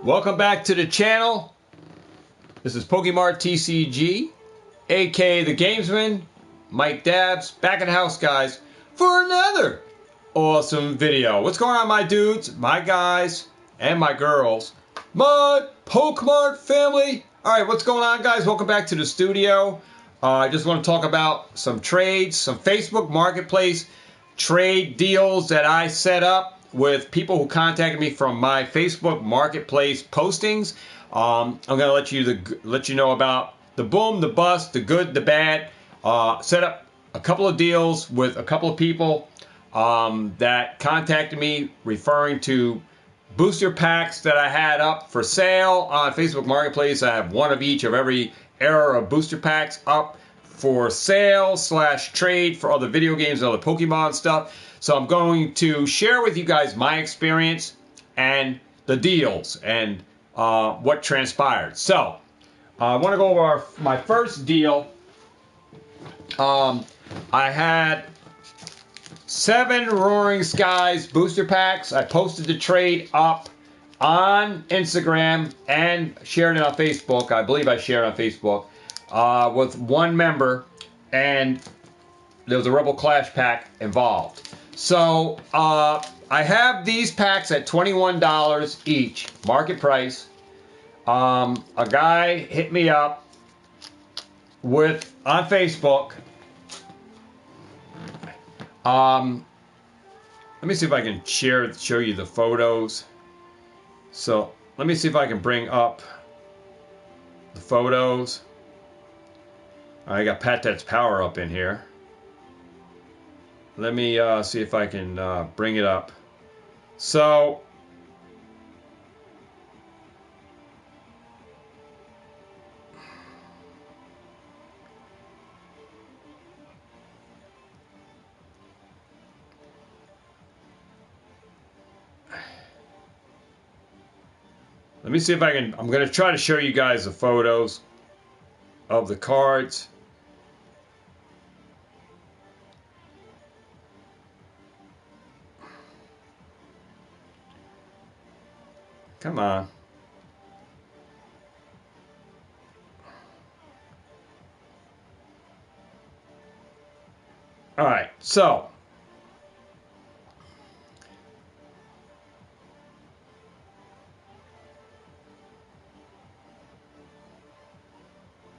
Welcome back to the channel. This is Pokemart TCG, aka the Gamesman, Mike Dabs, back in the house, guys, for another awesome video. What's going on, my dudes, my guys, and my girls, my Pokemart family? Alright, what's going on, guys? Welcome back to the studio. I just want to talk about some trades, some Facebook Marketplace trade deals that I set up with people who contacted me from my Facebook Marketplace postings. I'm going to let you know about the boom, the bust, the good, the bad. Set up a couple of deals with a couple of people that contacted me referring to booster packs that I had up for sale on Facebook Marketplace. I have one of each of every era of booster packs up for sale / trade for other video games and other Pokemon stuff. So I'm going to share with you guys my experience and the deals and what transpired. So I want to go over my first deal. I had 7 Roaring Skies booster packs. I posted the trade up on Instagram and shared it on Facebook. I believe I shared it on Facebook with one member, and there was a Rebel Clash pack involved. So I have these packs at $21 each, market price. A guy hit me up on Facebook. Let me see if I can show you the photos. So let me see if I can bring up the photos. I got Pat That's Power up in here. Let me see if I can bring it up. So let me see if I can. I'm going to try to show you guys the photos of the cards. Come on. All right, so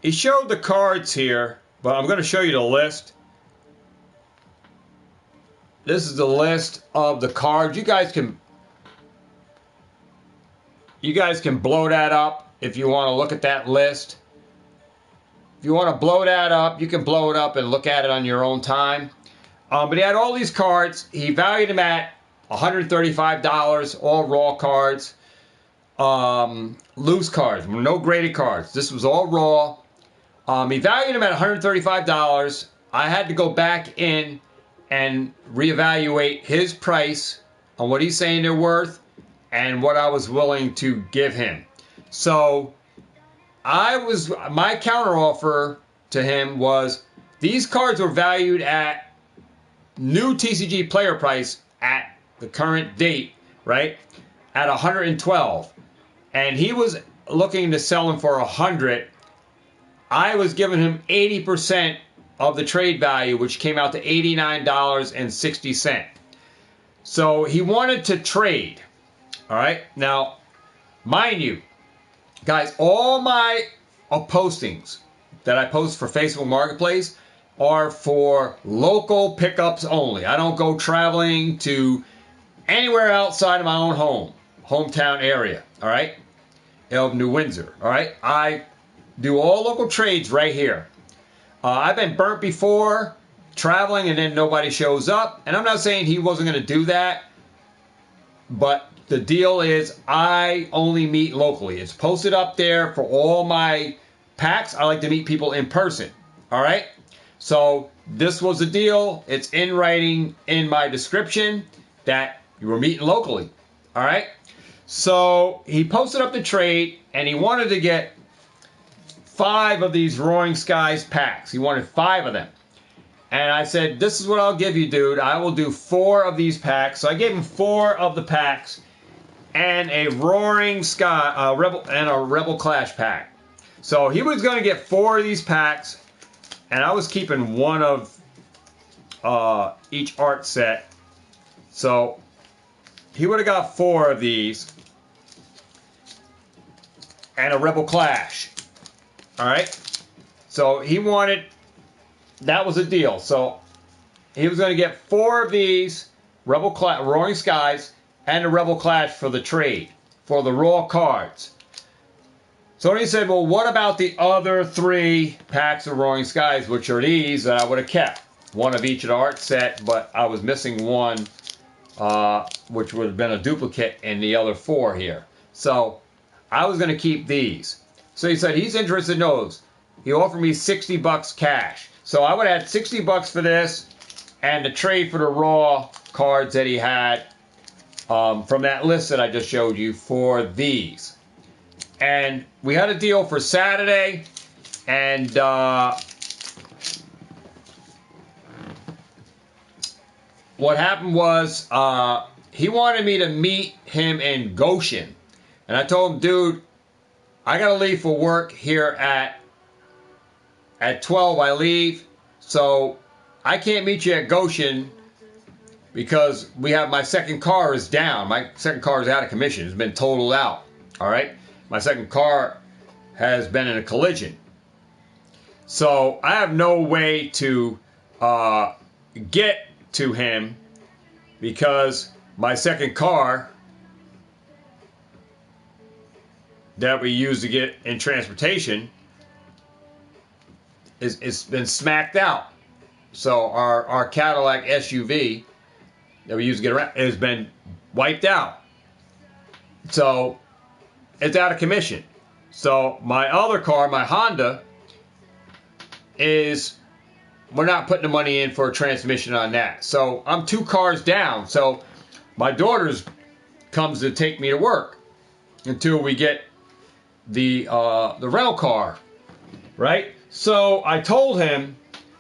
he showed the cards here, but I'm going to show you the list. This is the list of the cards. You guys can blow that up if you want to look at that list. If you want to blow that up, you can blow it up and look at it on your own time. But he had all these cards. He valued them at $135, all raw cards. Loose cards, no graded cards. This was all raw. He valued them at $135. I had to go back in and reevaluate his price on what he's saying they're worth and what I was willing to give him. So my counter offer to him was these cards were valued at new TCG player price at the current date, right? At $112. And he was looking to sell them for $100. I was giving him 80% of the trade value, which came out to $89.60. So he wanted to trade. All right. Now, mind you, guys, all my postings that I post for Facebook Marketplace are for local pickups only. I don't go traveling to anywhere outside of my own hometown area. All right. Of New Windsor. All right. I do all local trades right here. I've been burnt before traveling and then nobody shows up. And I'm not saying he wasn't going to do that, but the deal is I only meet locally. It's posted up there for all my packs. I like to meet people in person. All right. So this was the deal. It's in writing in my description that you were meeting locally. All right. So he posted up the trade and he wanted to get 5 of these Roaring Skies packs. He wanted 5 of them. And I said, this is what I'll give you, dude. I will do 4 of these packs. So I gave him 4 of the packs. and a Roaring Sky Rebel Clash pack. So he was going to get 4 of these packs, and I was keeping 1 of each art set. So he would have got 4 of these and a Rebel Clash. All right. So he wanted, that was a deal. So he was going to get 4 of these Roaring Skies and a Rebel Clash for the trade, for the raw cards. So then he said, well, what about the other 3 packs of Roaring Skies, which are these that I would have kept? 1 of each of the art set, but I was missing 1, which would have been a duplicate in the other 4 here. So I was going to keep these. So he said he's interested in those. He offered me $60 cash. So I would have had $60 for this and the trade for the raw cards that he had from that list that I just showed you for these. And we had a deal for Saturday, and what happened was he wanted me to meet him in Goshen. And I told him, dude, I got to leave for work here at 12. I leave. So I can't meet you at Goshen because my second car is down. My second car is out of commission. It's been totaled out. All right. My second car has been in a collision. So I have no way to get to him because my second car that we use to get in transportation it's been smacked out. So our Cadillac SUV that we use to get around has been wiped out. So it's out of commission. So my other car, my Honda, we're not putting the money in for a transmission on that. So I'm 2 cars down. So my daughter's comes to take me to work until we get the rental car, right? So I told him,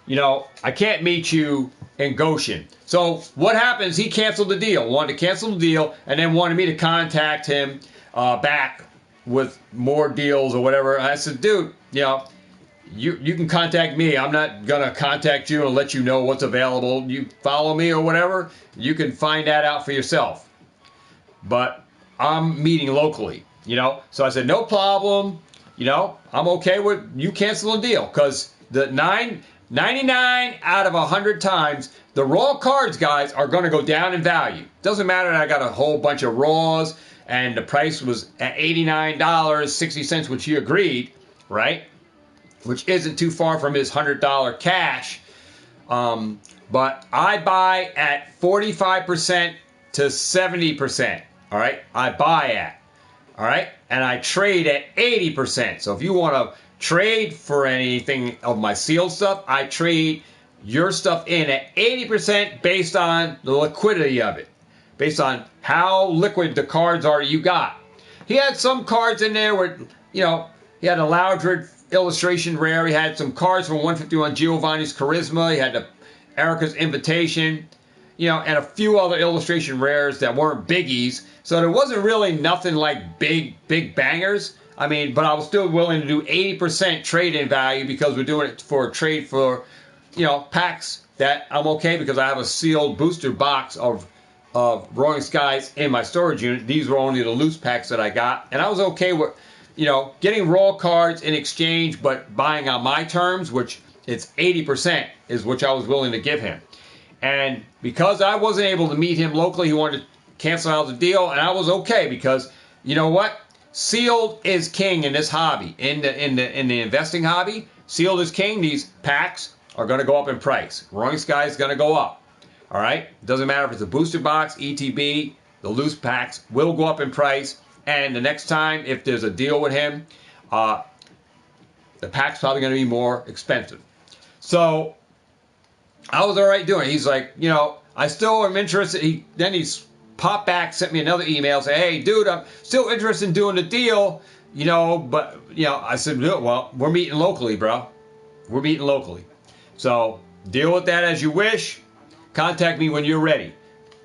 I can't meet you in Goshen. So what happens? He canceled the deal, wanted to cancel the deal, and then wanted me to contact him back with more deals or whatever. And I said, dude, you can contact me. I'm not going to contact you and let you know what's available. You follow me or whatever, you can find that out for yourself. But I'm meeting locally, So I said, no problem. I'm okay with you canceling the deal because the 99 out of 100 times, the raw cards, guys, are going to go down in value. Doesn't matter that I got a whole bunch of raws and the price was at $89.60, which he agreed, right? Which isn't too far from his $100 cash. But I buy at 45% to 70%. All right, I buy at. All right, and I trade at 80%. So if you want to trade for anything of my sealed stuff, I trade your stuff in at 80% based on the liquidity of it, based on how liquid the cards are you got. He had some cards in there where, he had a Loudred illustration rare. He had some cards from 151 Giovanni's Charisma. He had the Erica's Invitation, and a few other illustration rares that weren't biggies. So there wasn't really nothing like big bangers. I mean, but I was still willing to do 80% trade-in value because we're doing it for a trade for, packs that I'm okay because I have a sealed booster box of Roaring Skies in my storage unit. These were only the loose packs that I got. And I was okay with, getting raw cards in exchange, but buying on my terms, which it's 80% is which I was willing to give him. And because I wasn't able to meet him locally, he wanted to cancel out the deal, and I was okay because, you know what? Sealed is king in this hobby, in the investing hobby. Sealed is king. These packs are going to go up in price. Roaring Sky is going to go up. All right? Doesn't matter if it's a booster box, ETB, the loose packs will go up in price. And the next time, if there's a deal with him, the pack's probably going to be more expensive. So I was all right doing it. He's like, I still am interested. Then he's popped back, sent me another email, say, hey, dude, I'm still interested in doing the deal, but, I said, well, we're meeting locally, bro. We're meeting locally. So deal with that as you wish. Contact me when you're ready.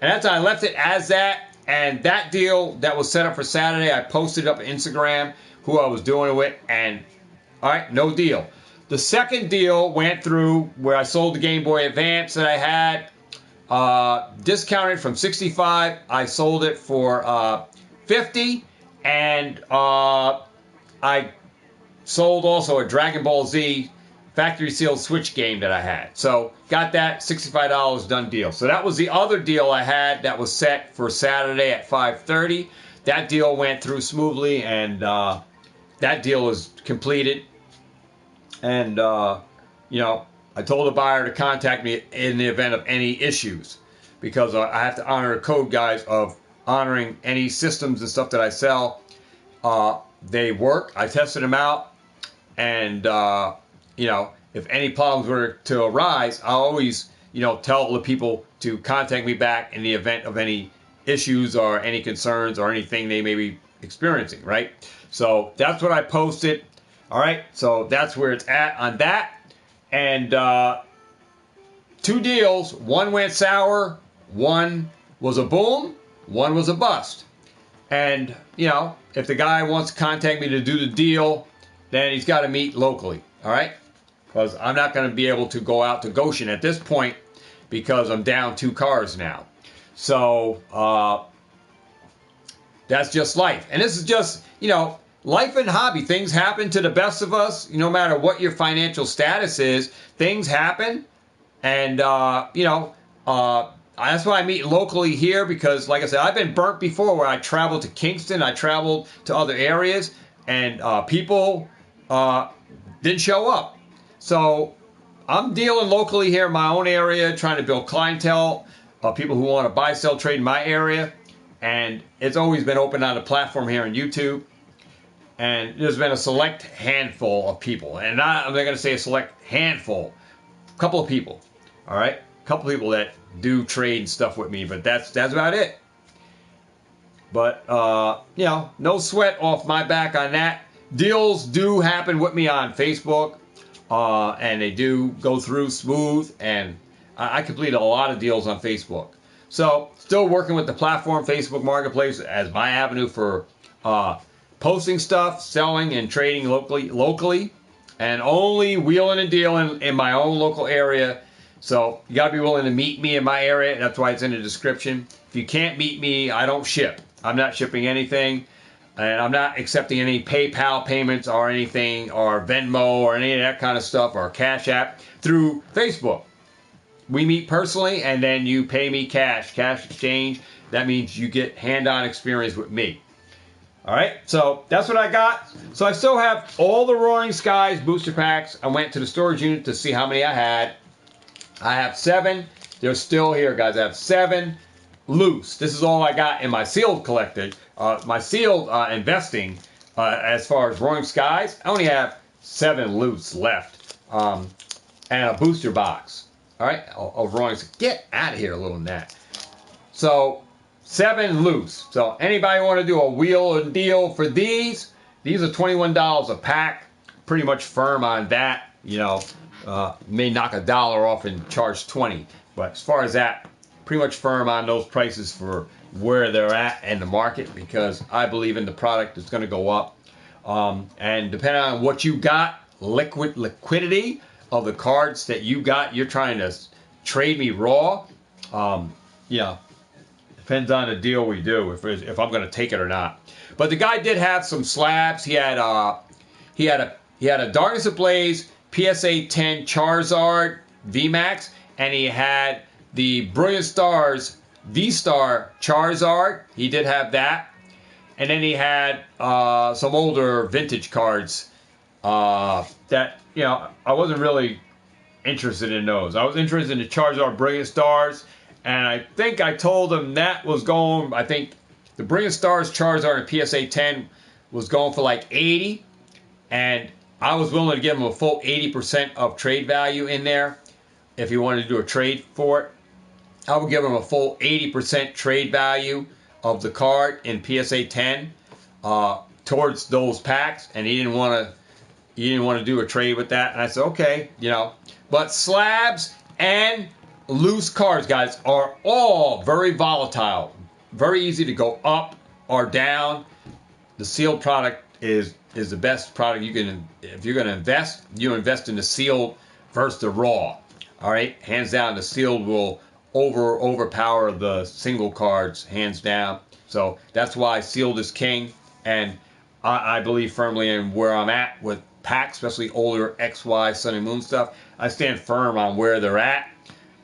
And that's how I left it as that. And that deal that was set up for Saturday, I posted up on Instagram who I was doing it with, and all right, no deal. The second deal went through where I sold the Game Boy Advance that I had, discounted from 65. I sold it for 50, and I sold also a Dragon Ball Z factory sealed Switch game that I had. So got that, $65 done deal. So that was the other deal I had that was set for Saturday at 5:30. That deal went through smoothly, and that deal is completed. And I told the buyer to contact me in the event of any issues, because I have to honor a code, guys, of honoring any systems and stuff that I sell. They work. I tested them out, and if any problems were to arise, I always tell the people to contact me back in the event of any issues or any concerns or anything they may be experiencing. Right. So that's what I posted. All right. So that's where it's at on that. And 2 deals. One went sour. One was a boom. One was a bust. And, if the guy wants to contact me to do the deal, then he's got to meet locally. All right? Because I'm not going to be able to go out to Goshen at this point because I'm down 2 cars now. So that's just life. And this is just, life and hobby. Things happen to the best of us. No matter what your financial status is, things happen. And, that's why I meet locally here, because, like I said, I've been burnt before where I traveled to Kingston. I traveled to other areas, and people didn't show up. So I'm dealing locally here in my own area, trying to build clientele, people who want to buy, sell, trade in my area. And it's always been open on the platform here on YouTube. And there's been a select handful of people. And I'm not going to say a select handful. A couple of people. All right? A couple of people that do trade and stuff with me. But that's about it. But, no sweat off my back on that. Deals do happen with me on Facebook. And they do go through smooth. And I completed a lot of deals on Facebook. So, still working with the platform, Facebook Marketplace, as my avenue for posting stuff, selling, and trading locally, and only wheeling and dealing in my own local area. So, you got to be willing to meet me in my area. That's why it's in the description. If you can't meet me, I don't ship. I'm not shipping anything, and I'm not accepting any PayPal payments or anything, or Venmo or any of that kind of stuff, or Cash App through Facebook. We meet personally, and then you pay me cash exchange. That means you get hand-on experience with me. All right, so that's what I got. So I still have all the Roaring Skies booster packs. I went to the storage unit to see how many I had. I have 7. They're still here, guys. I have 7 loose. This is all I got in my sealed collected, my sealed investing. As far as Roaring Skies, I only have 7 loose left, and a booster box. All right, of Roaring Skies. Get out of here a little than that. So 7 loose. So anybody want to do a wheel and deal for these? These are $21 a pack. Pretty much firm on that. May knock $1 off and charge 20. But as far as that, pretty much firm on those prices for where they're at in the market, because I believe in the product is going to go up. And depending on what you got, liquidity of the cards that you got, you're trying to trade me raw. Depends on the deal we do, if I'm going to take it or not. But the guy did have some slabs. He had a Darkness Ablaze PSA 10 Charizard VMAX, and he had the Brilliant Stars V-Star Charizard. He did have that. And then he had some older vintage cards that, I wasn't really interested in those. I was interested in the Charizard Brilliant Stars, and I think I told him that was going, I think the Brilliant Stars Charizard and PSA 10 was going for like 80, and I was willing to give him a full 80% of trade value in there if he wanted to do a trade for it. I would give him a full 80% trade value of the card in PSA 10 towards those packs, and he didn't want to do a trade with that. And I said, okay, But slabs and loose cards, guys, are all very volatile. very easy to go up or down. The sealed product is the best product you can, if you're going to invest, you invest in the sealed versus the raw. All right, hands down, the sealed will overpower the single cards, hands down. So that's why sealed is king, and I believe firmly in where I'm at with packs, especially older XY Sun and Moon stuff. I stand firm on where they're at,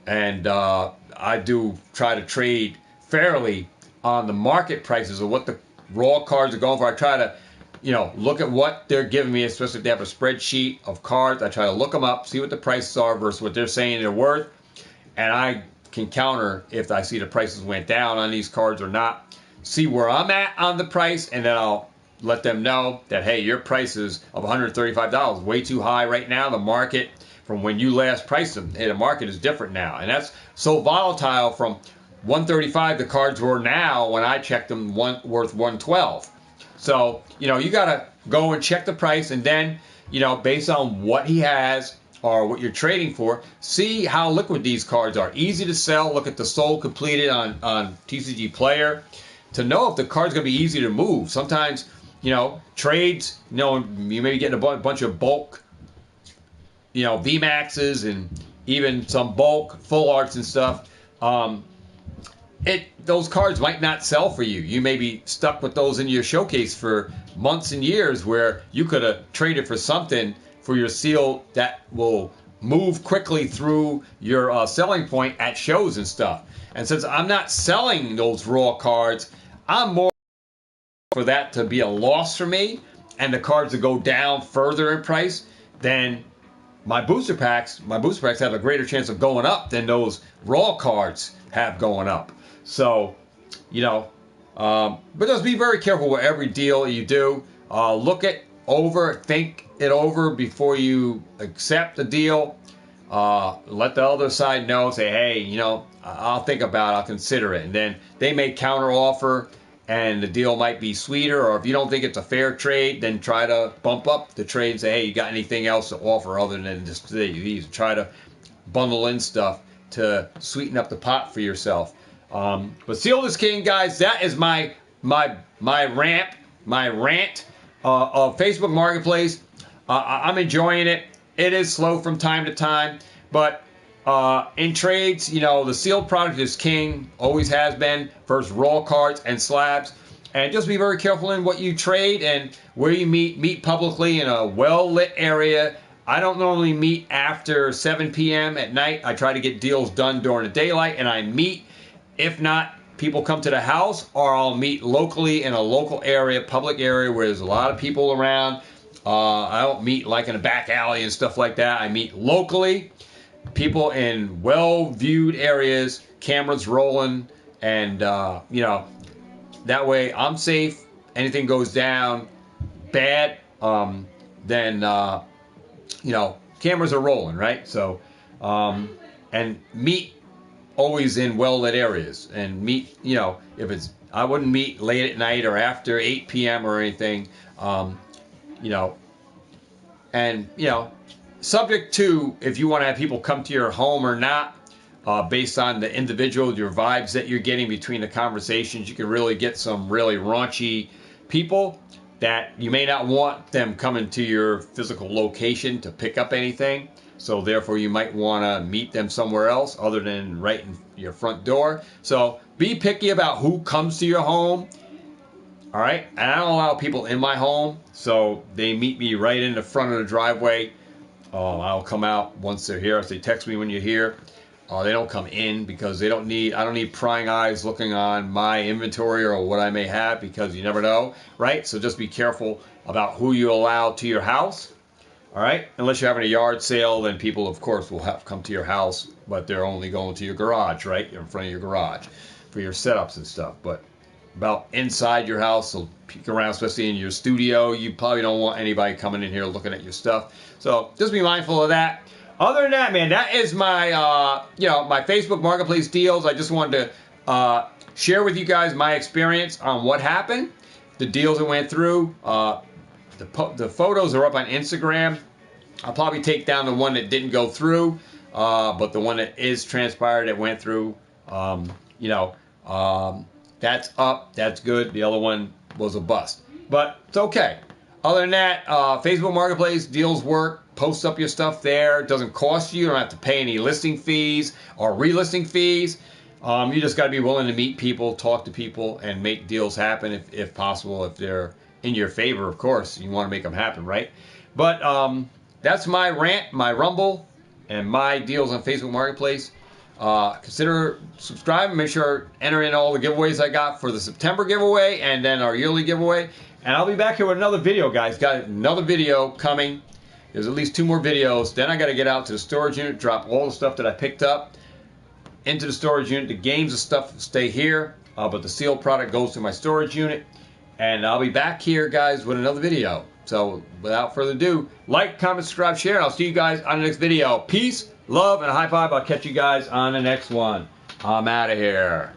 and I do try to trade fairly on the market prices of what the raw cards are going for. I try to, look at what they're giving me, especially if they have a spreadsheet of cards. I try to look them up, see what the prices are versus what they're saying they're worth, and I can counter if I see the prices went down on these cards or not. See where I'm at on the price, and then I'll let them know that, hey, your prices of $135 way too high right now. The market from when you last priced them, hey, the market is different now, and that's so volatile. From 135, the cards were now, when I checked them, worth 112. So you gotta go and check the price, and then based on what he has or what you're trading for, see how liquid these cards are. Easy to sell. Look at the sold completed on TCG Player to know if the card's gonna be easy to move. Sometimes trades, you may be getting a bunch of bulk, VMAXs and even some bulk full arts and stuff. Those cards might not sell for you. You may be stuck with those in your showcase for months and years, where you could have traded for something for your seal that will move quickly through your selling point at shows and stuff. And since I'm not selling those raw cards, I'm more for that to be a loss for me and the cards to go down further in price than my booster packs. My booster packs have a greater chance of going up than those raw cards have going up. So, but just be very careful with every deal you do. Look it over, think it over before you accept the deal. Let the other side know, say, hey, I'll think about it, I'll consider it. And then they may counter offer, and the deal might be sweeter. Or if you don't think it's a fair trade, then try to bump up the trade and say, hey, you got anything else to offer other than just these? Try to bundle in stuff to sweeten up the pot for yourself. But sealed is king, guys. That is my rant of Facebook Marketplace. I'm enjoying it. It is slow from time to time, but in trades, the sealed product is king, always has been, versus raw cards and slabs. And just be very careful in what you trade and where you meet publicly in a well-lit area. I don't normally meet after 7 p.m. at night. I try to get deals done during the daylight, and I meet. If not, people come to the house, or I'll meet locally in a local area, public area where there's a lot of people around. I don't meet like in a back alley and stuff like that. I meet locally, people in well-viewed areas, cameras rolling, and that way I'm safe. Anything goes down bad, then cameras are rolling, right? So, and meet always in well-lit areas, and meet, if it's, I wouldn't meet late at night or after 8 p.m. or anything, and, subject to if you want to have people come to your home or not, based on the individual, your vibes that you're getting between the conversations. You can really get some really raunchy people that you may not want them coming to your physical location to pick up anything. So therefore, you might want to meet them somewhere else other than right in your front door. So be picky about who comes to your home. All right? And I don't allow people in my home, so they meet me right in the front of the driveway. I'll come out once they're here. If they text me when you're here, they don't come in, because I don't need prying eyes looking on my inventory or what I may have, because you never know, right? So just be careful about who you allow to your house. All right, unless you're having a yard sale, then people, of course, will have come to your house, but they're only going to your garage, right? You're in front of your garage for your setups and stuff. But about inside your house, they'll peek around, especially in your studio. You probably don't want anybody coming in here looking at your stuff. So just be mindful of that. Other than that, man, that is my, my Facebook Marketplace deals. I just wanted to share with you guys my experience on what happened, the deals that went through. The photos are up on Instagram. I'll probably take down the one that didn't go through, but the one that is transpired that went through, That's up. That's good. The other one was a bust. But it's okay. Other than that, Facebook Marketplace, deals work. Post up your stuff there. It doesn't cost you. You don't have to pay any listing fees or relisting fees. You just got to be willing to meet people, talk to people, and make deals happen if possible. If they're in your favor, of course. You want to make them happen, right? But that's my rant, my rumble, and my deals on Facebook Marketplace. Consider subscribing. Make sure enter in all the giveaways I got for the September giveaway and then our yearly giveaway. And I'll be back here with another video, guys. Got another video coming. There's at least 2 more videos. Then I got to get out to the storage unit, drop all the stuff that I picked up into the storage unit. The games and stuff stay here, but the sealed product goes to my storage unit. And I'll be back here, guys, with another video. So without further ado, like, comment, subscribe, share, and I'll see you guys on the next video. Peace, love, and a high five. I'll catch you guys on the next one. I'm out of here.